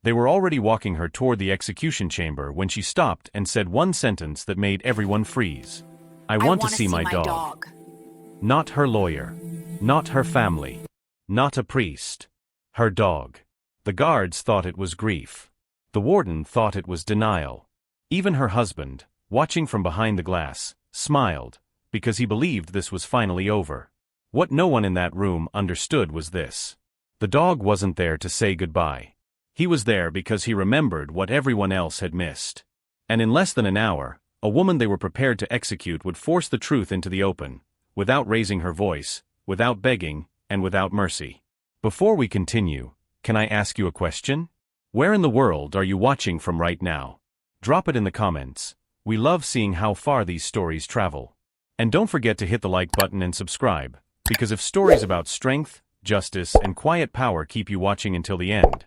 They were already walking her toward the execution chamber when she stopped and said one sentence that made everyone freeze. I want to see my dog. Not her lawyer. Not her family. Not a priest. Her dog. The guards thought it was grief. The warden thought it was denial. Even her husband, watching from behind the glass, smiled, because he believed this was finally over. What no one in that room understood was this. The dog wasn't there to say goodbye. He was there because he remembered what everyone else had missed. And in less than an hour, a woman they were prepared to execute would force the truth into the open, without raising her voice, without begging, and without mercy. Before we continue, can I ask you a question? Where in the world are you watching from right now? Drop it in the comments. We love seeing how far these stories travel. And don't forget to hit the like button and subscribe, because if stories about strength, justice, and quiet power keep you watching until the end,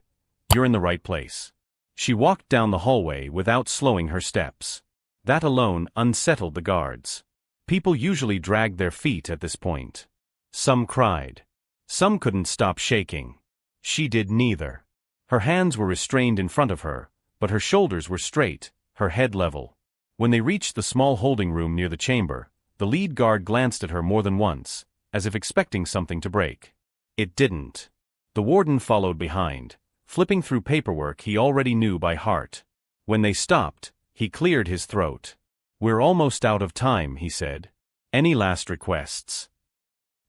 you're in the right place. She walked down the hallway without slowing her steps. That alone unsettled the guards. People usually dragged their feet at this point. Some cried. Some couldn't stop shaking. She did neither. Her hands were restrained in front of her, but her shoulders were straight, her head level. When they reached the small holding room near the chamber, the lead guard glanced at her more than once, as if expecting something to break. It didn't. The warden followed behind, flipping through paperwork he already knew by heart. When they stopped, he cleared his throat. We're almost out of time, he said. Any last requests?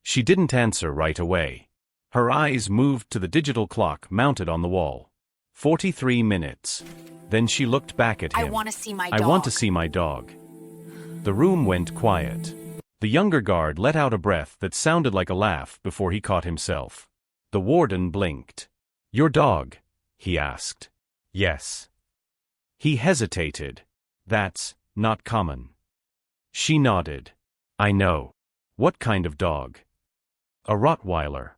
She didn't answer right away. Her eyes moved to the digital clock mounted on the wall. 43 minutes. Then she looked back at him. I want to see my dog. I want to see my dog. The room went quiet. The younger guard let out a breath that sounded like a laugh before he caught himself. The warden blinked. Your dog? He asked. Yes. He hesitated. That's not common. She nodded. I know. What kind of dog? A Rottweiler.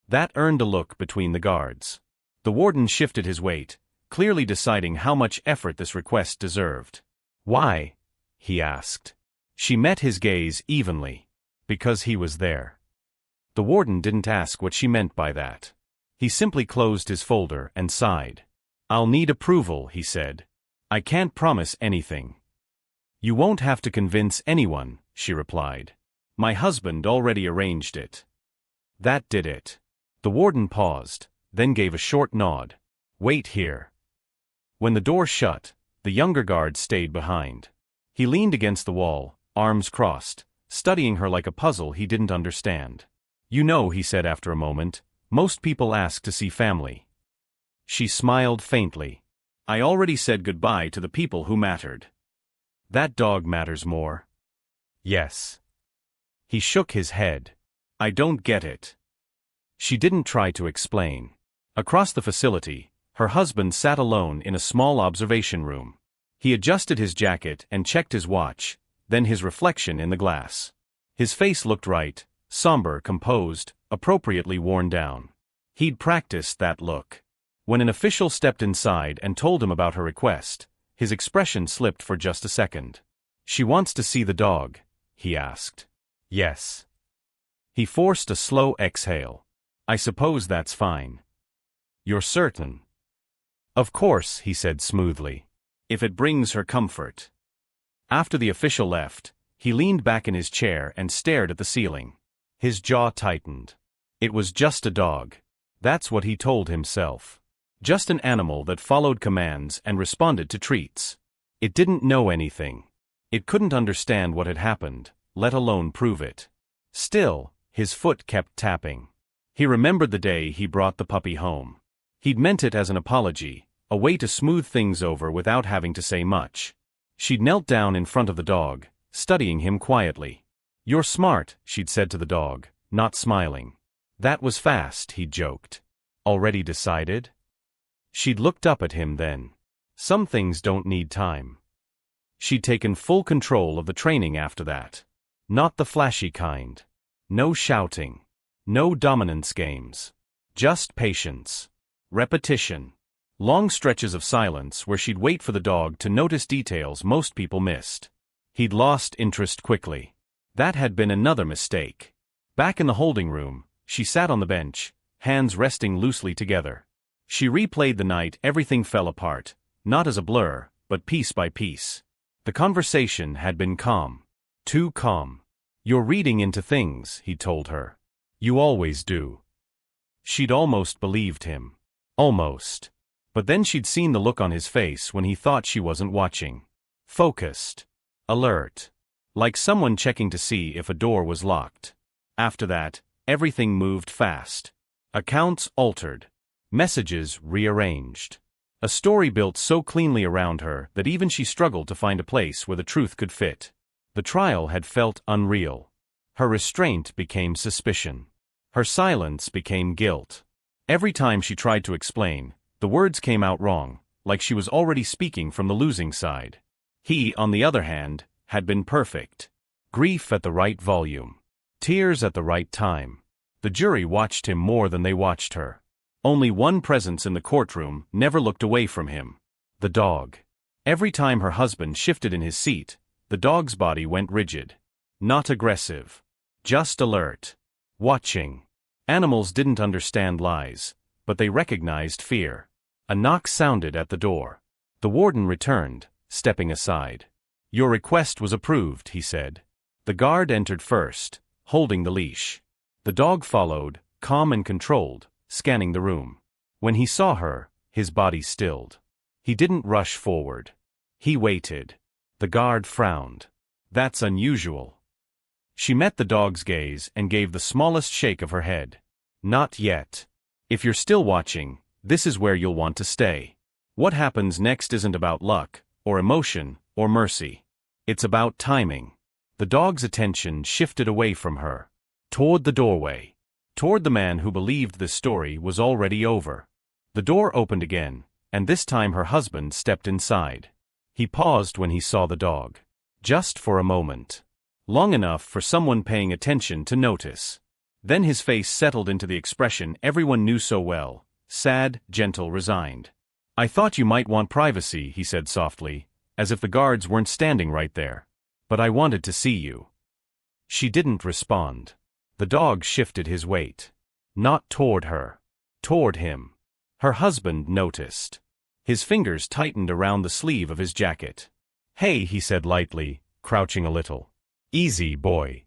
That earned a look between the guards. The warden shifted his weight, clearly deciding how much effort this request deserved. Why? He asked. She met his gaze evenly. Because he was there. The warden didn't ask what she meant by that. He simply closed his folder and sighed. I'll need approval, he said. I can't promise anything. You won't have to convince anyone, she replied. My husband already arranged it. That did it. The warden paused, then gave a short nod. Wait here. When the door shut, the younger guard stayed behind. He leaned against the wall, arms crossed, studying her like a puzzle he didn't understand. You know, he said after a moment, most people ask to see family. She smiled faintly. I already said goodbye to the people who mattered. That dog matters more. Yes. He shook his head. I don't get it. She didn't try to explain. Across the facility, her husband sat alone in a small observation room. He adjusted his jacket and checked his watch, then his reflection in the glass. His face looked right, somber, composed, appropriately worn down. He'd practiced that look. When an official stepped inside and told him about her request, his expression slipped for just a second. She wants to see the dog, he asked. Yes. He forced a slow exhale. I suppose that's fine. You're certain? Of course, he said smoothly. If it brings her comfort. After the official left, he leaned back in his chair and stared at the ceiling. His jaw tightened. It was just a dog. That's what he told himself. Just an animal that followed commands and responded to treats. It didn't know anything. It couldn't understand what had happened, let alone prove it. Still, his foot kept tapping. He remembered the day he brought the puppy home. He'd meant it as an apology, a way to smooth things over without having to say much. She'd knelt down in front of the dog, studying him quietly. You're smart, she'd said to the dog, not smiling. That was fast, he'd joked. Already decided? She'd looked up at him then. Some things don't need time. She'd taken full control of the training after that. Not the flashy kind. No shouting. No dominance games. Just patience. Repetition. Long stretches of silence where she'd wait for the dog to notice details most people missed. He'd lost interest quickly. That had been another mistake. Back in the holding room, she sat on the bench, hands resting loosely together. She replayed the night. Everything fell apart, not as a blur, but piece by piece. The conversation had been calm. Too calm. "You're reading into things," he told her. "You always do." She'd almost believed him. Almost. But then she'd seen the look on his face when he thought she wasn't watching. Focused. Alert. Like someone checking to see if a door was locked. After that, everything moved fast. Accounts altered. Messages rearranged. A story built so cleanly around her that even she struggled to find a place where the truth could fit. The trial had felt unreal. Her restraint became suspicion. Her silence became guilt. Every time she tried to explain, the words came out wrong, like she was already speaking from the losing side. He, on the other hand, had been perfect. Grief at the right volume. Tears at the right time. The jury watched him more than they watched her. Only one presence in the courtroom never looked away from him. The dog. Every time her husband shifted in his seat, the dog's body went rigid. Not aggressive. Just alert. Watching. Animals didn't understand lies, but they recognized fear. A knock sounded at the door. The warden returned, stepping aside. "Your request was approved," he said. The guard entered first, holding the leash. The dog followed, calm and controlled, scanning the room. When he saw her, his body stilled. He didn't rush forward. He waited. The guard frowned. "That's unusual." She met the dog's gaze and gave the smallest shake of her head. "Not yet. If you're still watching, this is where you'll want to stay. What happens next isn't about luck, or emotion, or mercy. It's about timing." The dog's attention shifted away from her. Toward the doorway. Toward the man who believed this story was already over. The door opened again, and this time her husband stepped inside. He paused when he saw the dog. Just for a moment. Long enough for someone paying attention to notice. Then his face settled into the expression everyone knew so well, sad, gentle, resigned. "I thought you might want privacy," he said softly, as if the guards weren't standing right there. "But I wanted to see you." She didn't respond. The dog shifted his weight. Not toward her. Toward him. Her husband noticed. His fingers tightened around the sleeve of his jacket. "Hey," he said lightly, crouching a little. "Easy, boy."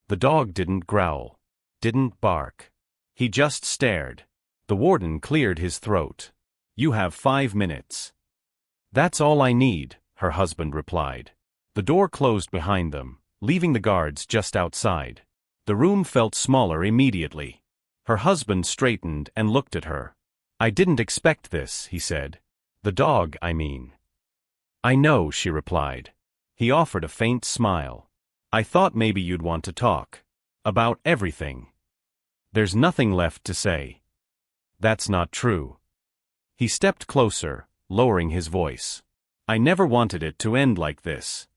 The dog didn't growl. Didn't bark. He just stared. The warden cleared his throat. "You have 5 minutes." "That's all I need," her husband replied. The door closed behind them, leaving the guards just outside. The room felt smaller immediately. Her husband straightened and looked at her. "I didn't expect this," he said. "The dog, I mean." "I know," she replied. He offered a faint smile. "I thought maybe you'd want to talk. About everything." "There's nothing left to say." "That's not true." He stepped closer, lowering his voice. "I never wanted it to end like this."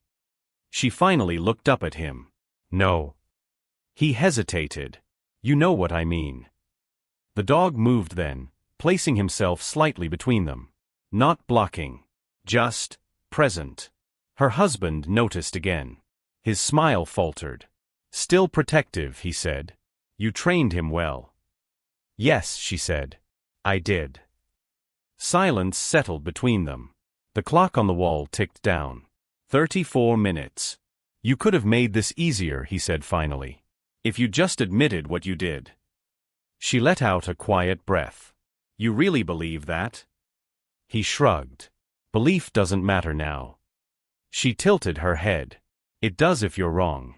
She finally looked up at him. "No." He hesitated. "You know what I mean." The dog moved then, placing himself slightly between them. Not blocking. Just present. Her husband noticed again. His smile faltered. "Still protective," he said. "You trained him well." "Yes," she said. "I did." Silence settled between them. The clock on the wall ticked down. 34 minutes. "You could have made this easier," he said finally. "If you just admitted what you did." She let out a quiet breath. "You really believe that?" He shrugged. "Belief doesn't matter now." She tilted her head. "It does if you're wrong."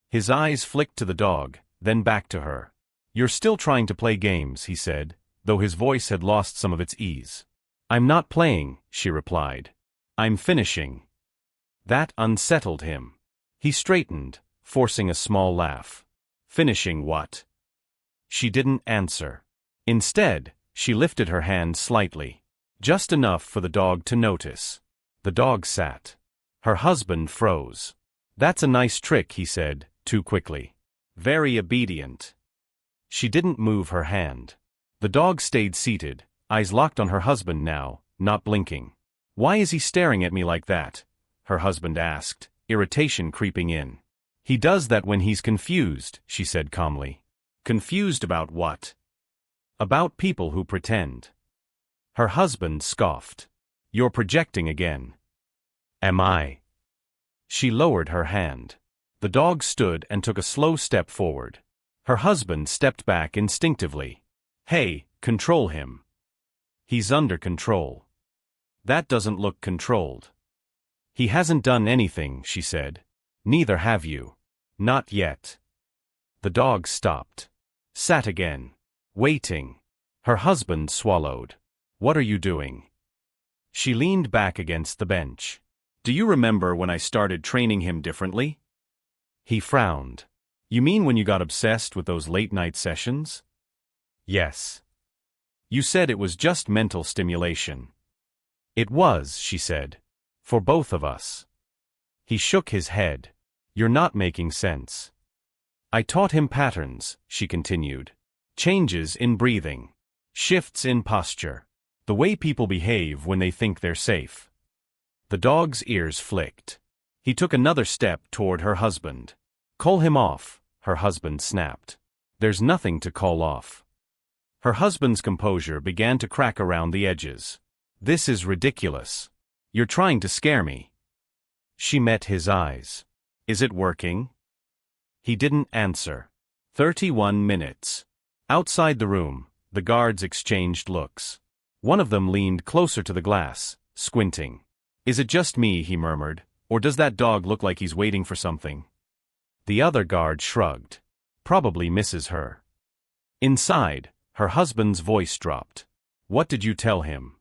His eyes flicked to the dog, then back to her. "You're still trying to play games," he said, though his voice had lost some of its ease. "I'm not playing," she replied. "I'm finishing." That unsettled him. He straightened, forcing a small laugh. "Finishing what?" She didn't answer. Instead, she lifted her hand slightly. Just enough for the dog to notice. The dog sat. Her husband froze. "That's a nice trick," he said, too quickly. "Very obedient." She didn't move her hand. The dog stayed seated, eyes locked on her husband now, not blinking. "Why is he staring at me like that?" her husband asked, irritation creeping in. "He does that when he's confused," she said calmly. "Confused about what?" About people who pretend. Her husband scoffed. You're projecting again. Am I? She lowered her hand. The dog stood and took a slow step forward. Her husband stepped back instinctively. Hey, control him. He's under control. That doesn't look controlled. He hasn't done anything, she said. Neither have you. Not yet. The dog stopped. Sat again. Waiting. Her husband swallowed. What are you doing? She leaned back against the bench. Do you remember when I started training him differently? He frowned. You mean when you got obsessed with those late-night sessions? Yes. You said it was just mental stimulation. It was, she said. For both of us. He shook his head. You're not making sense. I taught him patterns, she continued. Changes in breathing. Shifts in posture. The way people behave when they think they're safe. The dog's ears flicked. He took another step toward her husband. Call him off, her husband snapped. There's nothing to call off. Her husband's composure began to crack around the edges. This is ridiculous. You're trying to scare me. She met his eyes. Is it working? He didn't answer. 31 minutes. Outside the room, the guards exchanged looks. One of them leaned closer to the glass, squinting. Is it just me, he murmured, or does that dog look like he's waiting for something? The other guard shrugged. Probably misses her. Inside, her husband's voice dropped. What did you tell him?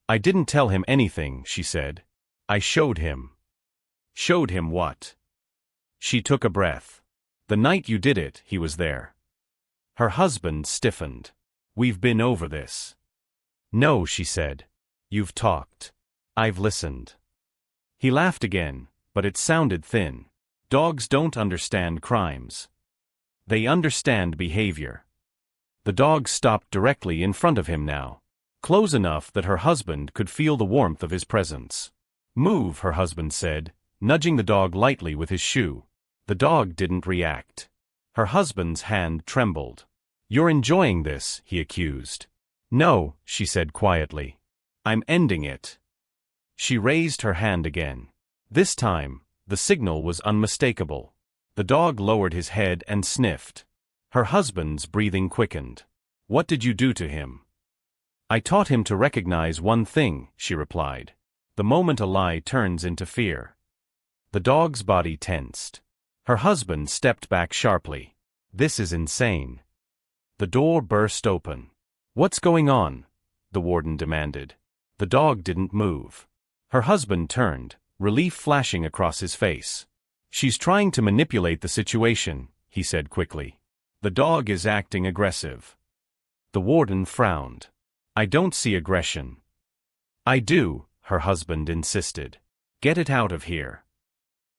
I didn't tell him anything, she said. I showed him. Showed him what? She took a breath. The night you did it, he was there. Her husband stiffened. We've been over this. No, she said. You've talked. I've listened. He laughed again, but it sounded thin. Dogs don't understand crimes. They understand behavior. The dog stopped directly in front of him now, close enough that her husband could feel the warmth of his presence. Move, her husband said, nudging the dog lightly with his shoe. The dog didn't react. Her husband's hand trembled. You're enjoying this, he accused. No, she said quietly. I'm ending it. She raised her hand again. This time, the signal was unmistakable. The dog lowered his head and sniffed. Her husband's breathing quickened. What did you do to him? I taught him to recognize one thing, she replied. The moment a lie turns into fear. The dog's body tensed. Her husband stepped back sharply. This is insane. The door burst open. What's going on? The warden demanded. The dog didn't move. Her husband turned, relief flashing across his face. She's trying to manipulate the situation, he said quickly. The dog is acting aggressive. The warden frowned. I don't see aggression. I do, her husband insisted. Get it out of here.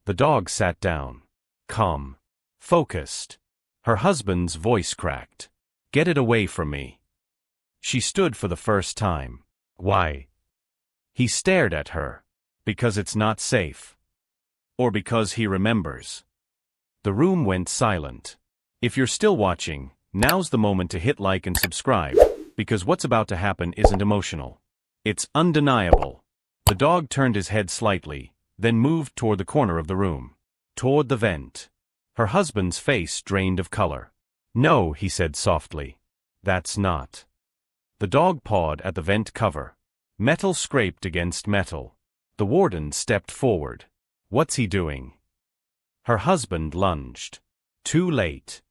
The dog sat down. Calm. Focused. Her husband's voice cracked. Get it away from me. She stood for the first time. Why? He stared at her. Because it's not safe. Or because he remembers. The room went silent. If you're still watching, now's the moment to hit like and subscribe, because what's about to happen isn't emotional. It's undeniable. The dog turned his head slightly, then moved toward the corner of the room. Toward the vent. Her husband's face drained of color. No, he said softly. That's not. The dog pawed at the vent cover. Metal scraped against metal. The warden stepped forward. What's he doing? Her husband lunged. Too late.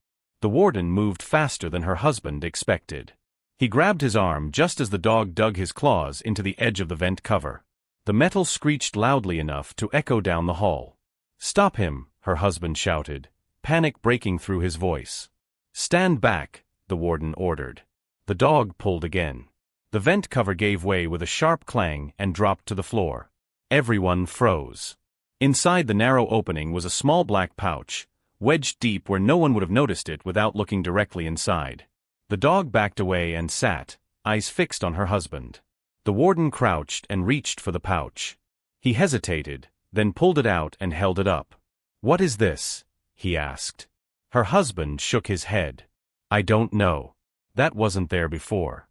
The warden moved faster than her husband expected. He grabbed his arm just as the dog dug his claws into the edge of the vent cover. The metal screeched loudly enough to echo down the hall. Stop him, her husband shouted, panic breaking through his voice. Stand back, the warden ordered. The dog pulled again. The vent cover gave way with a sharp clang and dropped to the floor. Everyone froze. Inside the narrow opening was a small black pouch, wedged deep where no one would have noticed it without looking directly inside. The dog backed away and sat, eyes fixed on her husband. The warden crouched and reached for the pouch. He hesitated, then pulled it out and held it up. What is this? He asked. Her husband shook his head. I don't know. That wasn't there before.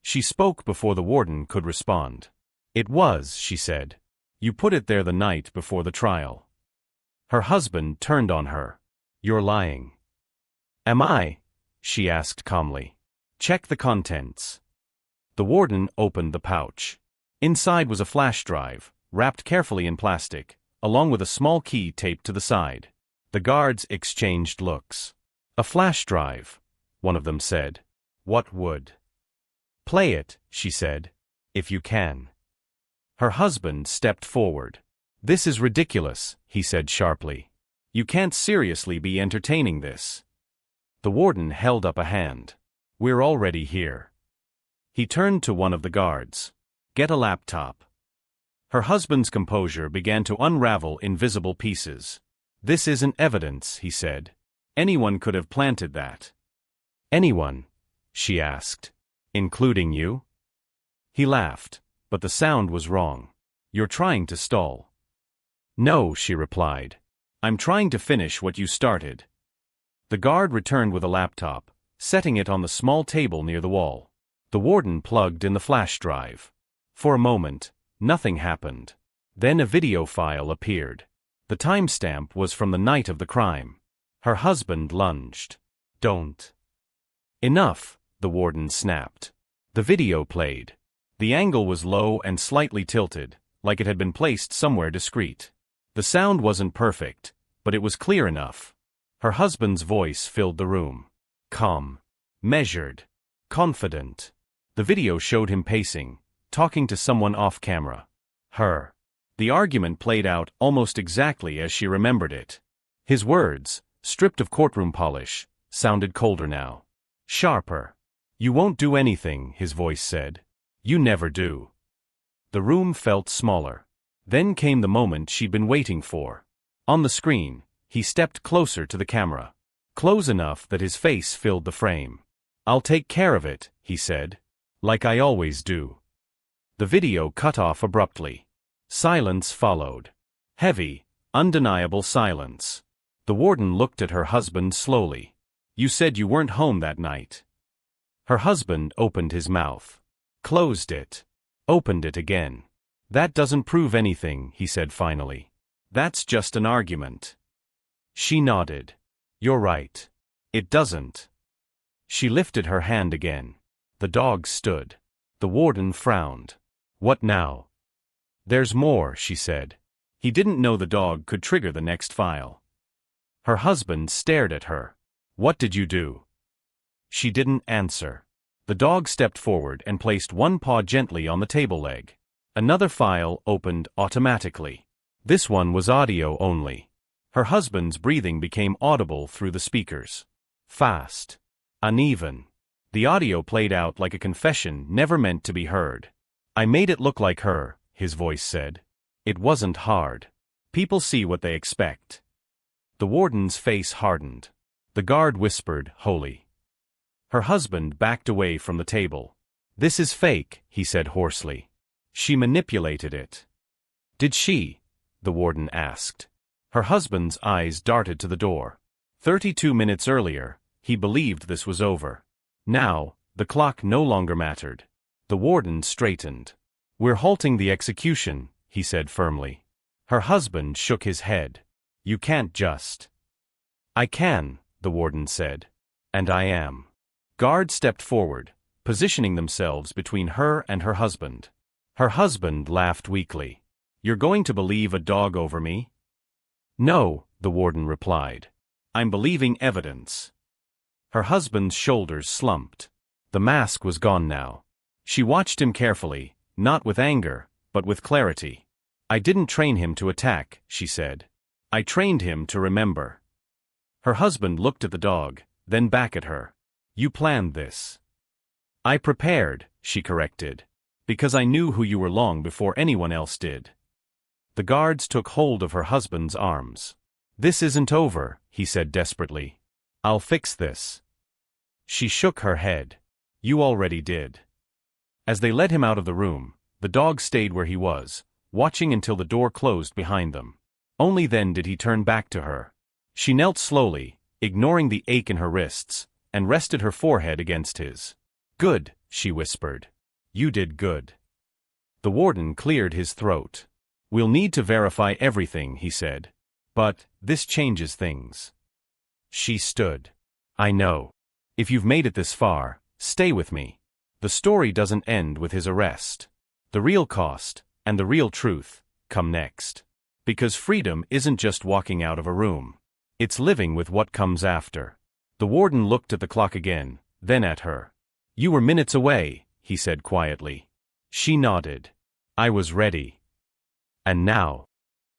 She spoke before the warden could respond. It was, she said. You put it there the night before the trial. Her husband turned on her. You're lying. Am I? She asked calmly. Check the contents. The warden opened the pouch. Inside was a flash drive, wrapped carefully in plastic, along with a small key taped to the side. The guards exchanged looks. A flash drive, one of them said. What would? Play it, she said. If you can. Her husband stepped forward. This is ridiculous, he said sharply. You can't seriously be entertaining this. The warden held up a hand. We're already here. He turned to one of the guards. Get a laptop. Her husband's composure began to unravel in visible pieces. This isn't evidence, he said. Anyone could have planted that. Anyone? She asked. Including you? He laughed, but the sound was wrong. You're trying to stall. No, she replied. I'm trying to finish what you started. The guard returned with a laptop, setting it on the small table near the wall. The warden plugged in the flash drive. For a moment, nothing happened. Then a video file appeared. The timestamp was from the night of the crime. Her husband lunged. Don't. Enough, the warden snapped. The video played. The angle was low and slightly tilted, like it had been placed somewhere discreet. The sound wasn't perfect, but it was clear enough. Her husband's voice filled the room. Calm. Measured. Confident. The video showed him pacing, talking to someone off camera. Her. The argument played out almost exactly as she remembered it. His words, stripped of courtroom polish, sounded colder now. Sharper. You won't do anything, his voice said. You never do. The room felt smaller. Then came the moment she'd been waiting for. On the screen, he stepped closer to the camera. Close enough that his face filled the frame. I'll take care of it, he said. Like I always do. The video cut off abruptly. Silence followed. Heavy, undeniable silence. The warden looked at her husband slowly. You said you weren't home that night. Her husband opened his mouth. Closed it. Opened it again. That doesn't prove anything, he said finally. That's just an argument. She nodded. You're right. It doesn't. She lifted her hand again. The dog stood. The warden frowned. What now? There's more, she said. He didn't know the dog could trigger the next file. Her husband stared at her. What did you do? She didn't answer. The dog stepped forward and placed one paw gently on the table leg. Another file opened automatically. This one was audio only. Her husband's breathing became audible through the speakers. Fast. Uneven. The audio played out like a confession never meant to be heard. I made it look like her, his voice said. It wasn't hard. People see what they expect. The warden's face hardened. The guard whispered, "Holy." Her husband backed away from the table. This is fake, he said hoarsely. She manipulated it. Did she? The warden asked. Her husband's eyes darted to the door. 32 minutes earlier, he believed this was over. Now, the clock no longer mattered. The warden straightened. We're halting the execution, he said firmly. Her husband shook his head. You can't just. I can, the warden said. And I am. Guards stepped forward, positioning themselves between her and her husband. Her husband laughed weakly. You're going to believe a dog over me? No, the warden replied. I'm believing evidence. Her husband's shoulders slumped. The mask was gone now. She watched him carefully, not with anger, but with clarity. I didn't train him to attack, she said. I trained him to remember. Her husband looked at the dog, then back at her. You planned this. I prepared, she corrected. Because I knew who you were long before anyone else did. The guards took hold of her husband's arms. This isn't over, he said desperately. I'll fix this. She shook her head. You already did. As they led him out of the room, the dog stayed where he was, watching until the door closed behind them. Only then did he turn back to her. She knelt slowly, ignoring the ache in her wrists, and rested her forehead against his. "Good," she whispered. "You did good." The warden cleared his throat. "We'll need to verify everything," he said. "But this changes things." She stood. "I know. If you've made it this far, stay with me. The story doesn't end with his arrest. The real cost, and the real truth, come next. Because freedom isn't just walking out of a room. It's living with what comes after." The warden looked at the clock again, then at her. "You were minutes away," he said quietly. She nodded. "I was ready. And now?"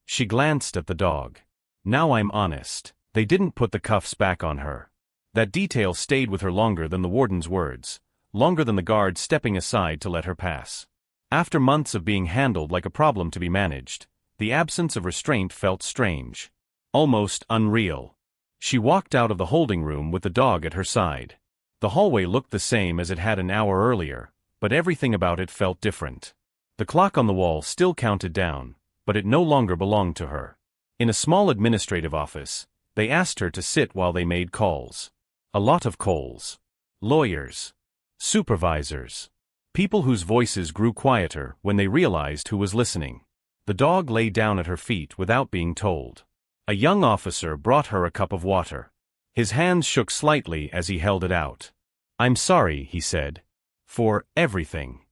She glanced at the dog. "Now I'm honest. They didn't put the cuffs back on her." That detail stayed with her longer than the warden's words, longer than the guard stepping aside to let her pass. After months of being handled like a problem to be managed, the absence of restraint felt strange. Almost unreal. She walked out of the holding room with the dog at her side. The hallway looked the same as it had an hour earlier, but everything about it felt different. The clock on the wall still counted down, but it no longer belonged to her. In a small administrative office, they asked her to sit while they made calls. A lot of calls. Lawyers. Supervisors. People whose voices grew quieter when they realized who was listening. The dog lay down at her feet without being told. A young officer brought her a cup of water. His hands shook slightly as he held it out. "I'm sorry," he said. "For everything."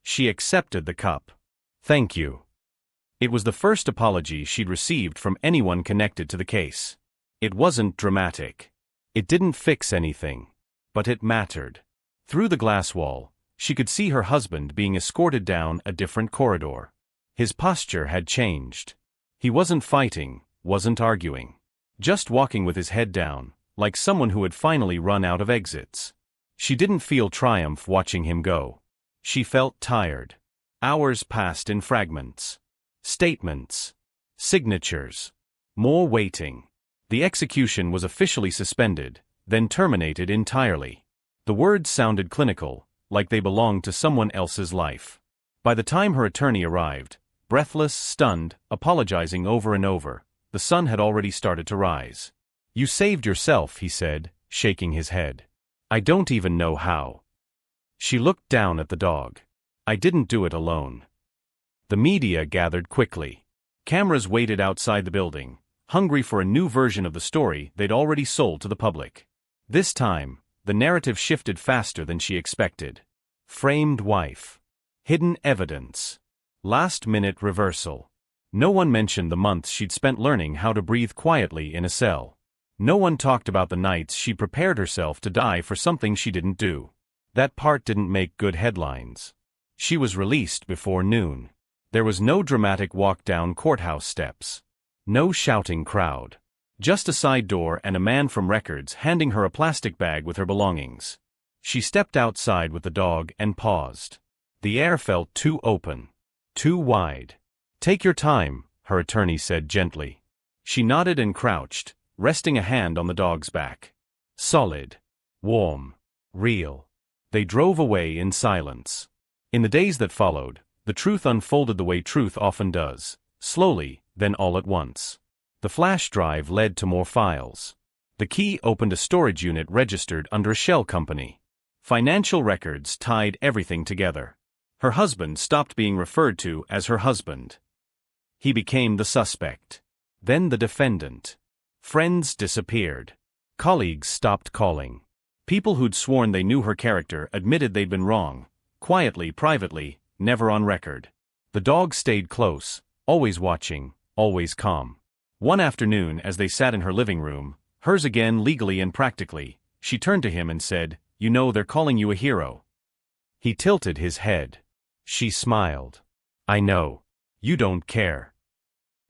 She accepted the cup. "Thank you." It was the first apology she'd received from anyone connected to the case. It wasn't dramatic. It didn't fix anything. But it mattered. Through the glass wall, she could see her husband being escorted down a different corridor. His posture had changed. He wasn't fighting, wasn't arguing. Just walking with his head down, like someone who had finally run out of exits. She didn't feel triumph watching him go. She felt tired. Hours passed in fragments. Statements. Signatures. More waiting. The execution was officially suspended, then terminated entirely. The words sounded clinical, like they belonged to someone else's life. By the time her attorney arrived, breathless, stunned, apologizing over and over, the sun had already started to rise. "You saved yourself," he said, shaking his head. "I don't even know how." She looked down at the dog. "I didn't do it alone." The media gathered quickly. Cameras waited outside the building, hungry for a new version of the story they'd already sold to the public. This time, the narrative shifted faster than she expected. Framed wife. Hidden evidence. Last-minute reversal. No one mentioned the months she'd spent learning how to breathe quietly in a cell. No one talked about the nights she prepared herself to die for something she didn't do. That part didn't make good headlines. She was released before noon. There was no dramatic walk down courthouse steps. No shouting crowd. Just a side door and a man from records handing her a plastic bag with her belongings. She stepped outside with the dog and paused. The air felt too open. Too wide. "Take your time," her attorney said gently. She nodded and crouched, resting a hand on the dog's back. Solid. Warm. Real. They drove away in silence. In the days that followed, the truth unfolded the way truth often does, slowly, then all at once. The flash drive led to more files. The key opened a storage unit registered under a shell company. Financial records tied everything together. Her husband stopped being referred to as her husband. He became the suspect. Then the defendant. Friends disappeared. Colleagues stopped calling. People who'd sworn they knew her character admitted they'd been wrong, quietly, privately, never on record. The dog stayed close, always watching, always calm. One afternoon, as they sat in her living room, hers again legally and practically, she turned to him and said, "You know, they're calling you a hero." He tilted his head. She smiled. "I know. You don't care."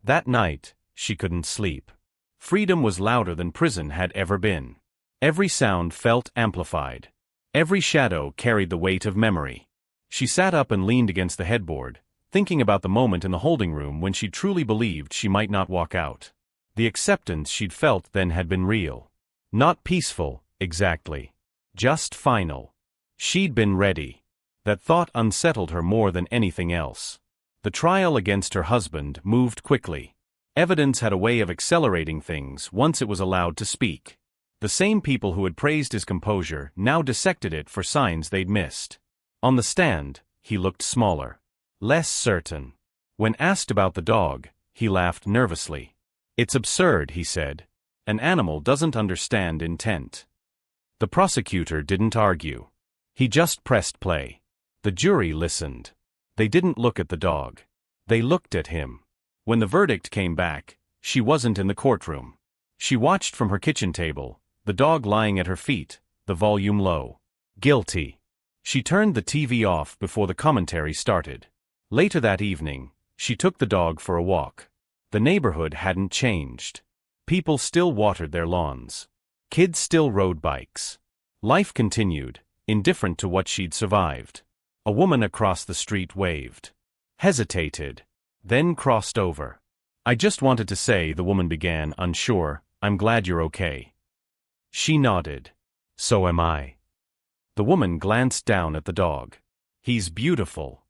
That night, she couldn't sleep. Freedom was louder than prison had ever been. Every sound felt amplified. Every shadow carried the weight of memory. She sat up and leaned against the headboard, thinking about the moment in the holding room when she truly believed she might not walk out. The acceptance she'd felt then had been real. Not peaceful, exactly. Just final. She'd been ready. That thought unsettled her more than anything else. The trial against her husband moved quickly. Evidence had a way of accelerating things once it was allowed to speak. The same people who had praised his composure now dissected it for signs they'd missed. On the stand, he looked smaller, less certain. When asked about the dog, he laughed nervously. "It's absurd," he said. "An animal doesn't understand intent." The prosecutor didn't argue. He just pressed play. The jury listened. They didn't look at the dog. They looked at him. When the verdict came back, she wasn't in the courtroom. She watched from her kitchen table, the dog lying at her feet, the volume low. Guilty. She turned the TV off before the commentary started. Later that evening, she took the dog for a walk. The neighborhood hadn't changed. People still watered their lawns. Kids still rode bikes. Life continued, indifferent to what she'd survived. A woman across the street waved. Hesitated. Then crossed over. "I just wanted to say," the woman began, unsure, "I'm glad you're okay." She nodded. "So am I." The woman glanced down at the dog. "He's beautiful."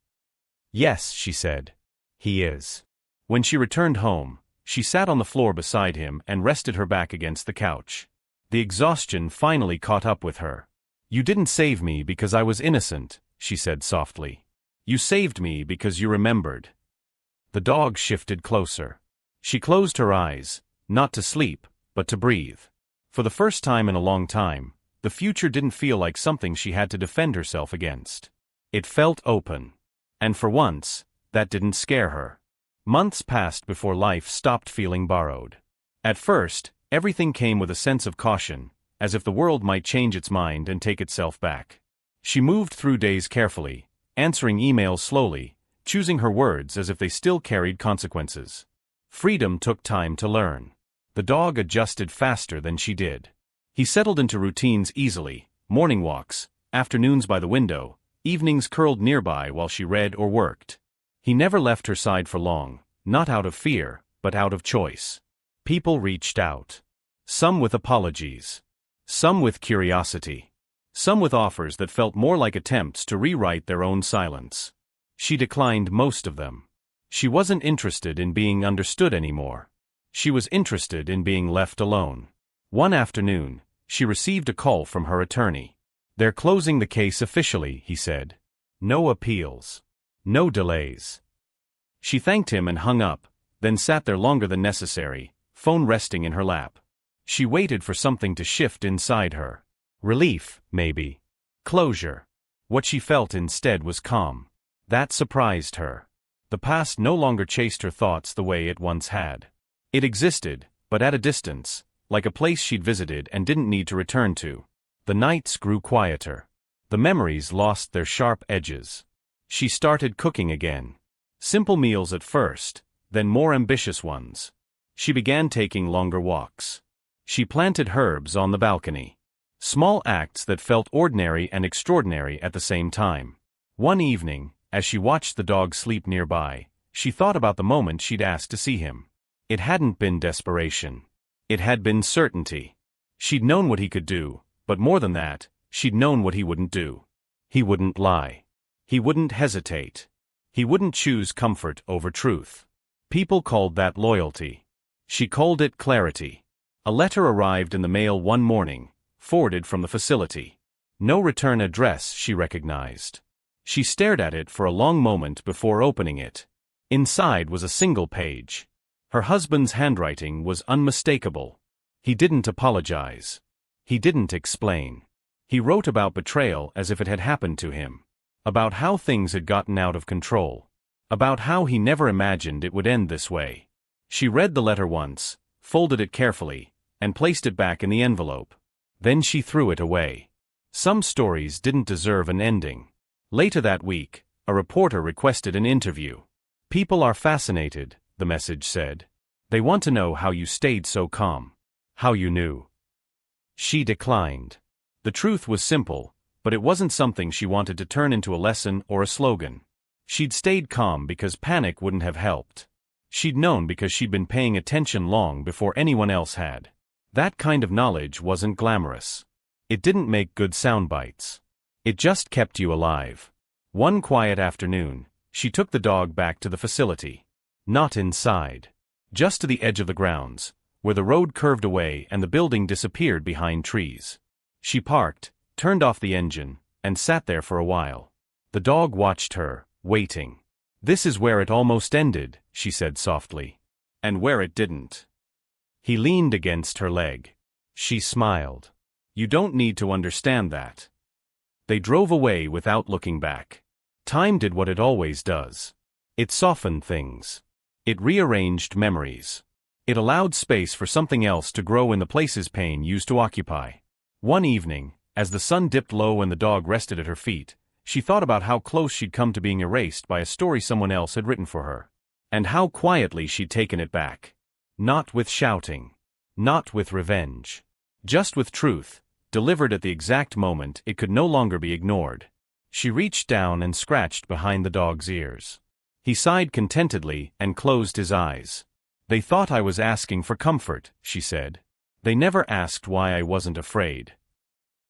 "Yes," she said. "He is." When she returned home, she sat on the floor beside him and rested her back against the couch. The exhaustion finally caught up with her. "You didn't save me because I was innocent," she said softly. "You saved me because you remembered." The dog shifted closer. She closed her eyes, not to sleep, but to breathe. For the first time in a long time, the future didn't feel like something she had to defend herself against. It felt open. And for once, that didn't scare her. Months passed before life stopped feeling borrowed. At first, everything came with a sense of caution, as if the world might change its mind and take itself back. She moved through days carefully, answering emails slowly, choosing her words as if they still carried consequences. Freedom took time to learn. The dog adjusted faster than she did. He settled into routines easily, morning walks, afternoons by the window, evenings curled nearby while she read or worked. He never left her side for long, not out of fear, but out of choice. People reached out. Some with apologies. Some with curiosity. Some with offers that felt more like attempts to rewrite their own silence. She declined most of them. She wasn't interested in being understood anymore. She was interested in being left alone. One afternoon, she received a call from her attorney. "They're closing the case officially," he said. "No appeals. No delays." She thanked him and hung up, then sat there longer than necessary, phone resting in her lap. She waited for something to shift inside her. Relief, maybe. Closure. What she felt instead was calm. That surprised her. The past no longer chased her thoughts the way it once had. It existed, but at a distance, like a place she'd visited and didn't need to return to. The nights grew quieter. The memories lost their sharp edges. She started cooking again. Simple meals at first, then more ambitious ones. She began taking longer walks. She planted herbs on the balcony. Small acts that felt ordinary and extraordinary at the same time. One evening, as she watched the dog sleep nearby, she thought about the moment she'd asked to see him. It hadn't been desperation. It had been certainty. She'd known what he could do, but more than that, she'd known what he wouldn't do. He wouldn't lie. He wouldn't hesitate. He wouldn't choose comfort over truth. People called that loyalty. She called it clarity. A letter arrived in the mail one morning, forwarded from the facility. No return address, she recognized. She stared at it for a long moment before opening it. Inside was a single page. Her husband's handwriting was unmistakable. He didn't apologize. He didn't explain. He wrote about betrayal as if it had happened to him. About how things had gotten out of control. About how he never imagined it would end this way. She read the letter once, folded it carefully, and placed it back in the envelope. Then she threw it away. Some stories didn't deserve an ending. Later that week, a reporter requested an interview. "People are fascinated," the message said. "They want to know how you stayed so calm. How you knew." She declined. The truth was simple, but it wasn't something she wanted to turn into a lesson or a slogan. She'd stayed calm because panic wouldn't have helped. She'd known because she'd been paying attention long before anyone else had. That kind of knowledge wasn't glamorous. It didn't make good sound bites. It just kept you alive. One quiet afternoon, she took the dog back to the facility. Not inside. Just to the edge of the grounds, where the road curved away and the building disappeared behind trees. She parked, turned off the engine, and sat there for a while. The dog watched her, waiting. "This is where it almost ended," she said softly. "And where it didn't." He leaned against her leg. She smiled. "You don't need to understand that." They drove away without looking back. Time did what it always does. It softened things. It rearranged memories. It allowed space for something else to grow in the places pain used to occupy. One evening, as the sun dipped low and the dog rested at her feet, she thought about how close she'd come to being erased by a story someone else had written for her. And how quietly she'd taken it back. Not with shouting. Not with revenge. Just with truth, delivered at the exact moment it could no longer be ignored. She reached down and scratched behind the dog's ears. He sighed contentedly and closed his eyes. "They thought I was asking for comfort," she said. "They never asked why I wasn't afraid."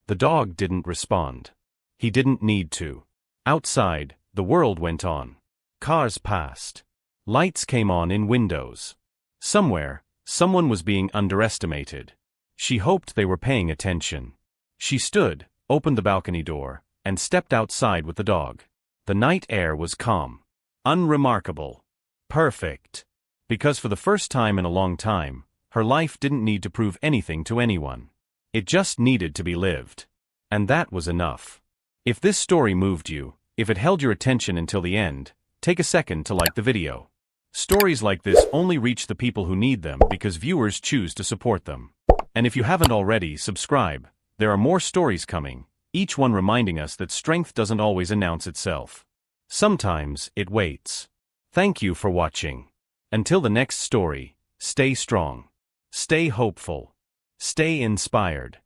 The dog didn't respond. He didn't need to. Outside, the world went on. Cars passed. Lights came on in windows. Somewhere, someone was being underestimated. She hoped they were paying attention. She stood, opened the balcony door, and stepped outside with the dog. The night air was calm. Unremarkable. Perfect. Because for the first time in a long time, her life didn't need to prove anything to anyone. It just needed to be lived. And that was enough. If this story moved you, if it held your attention until the end, take a second to like the video. Stories like this only reach the people who need them because viewers choose to support them. And if you haven't already, subscribe. There are more stories coming, each one reminding us that strength doesn't always announce itself. Sometimes it waits. Thank you for watching. Until the next story, stay strong. Stay hopeful. Stay inspired.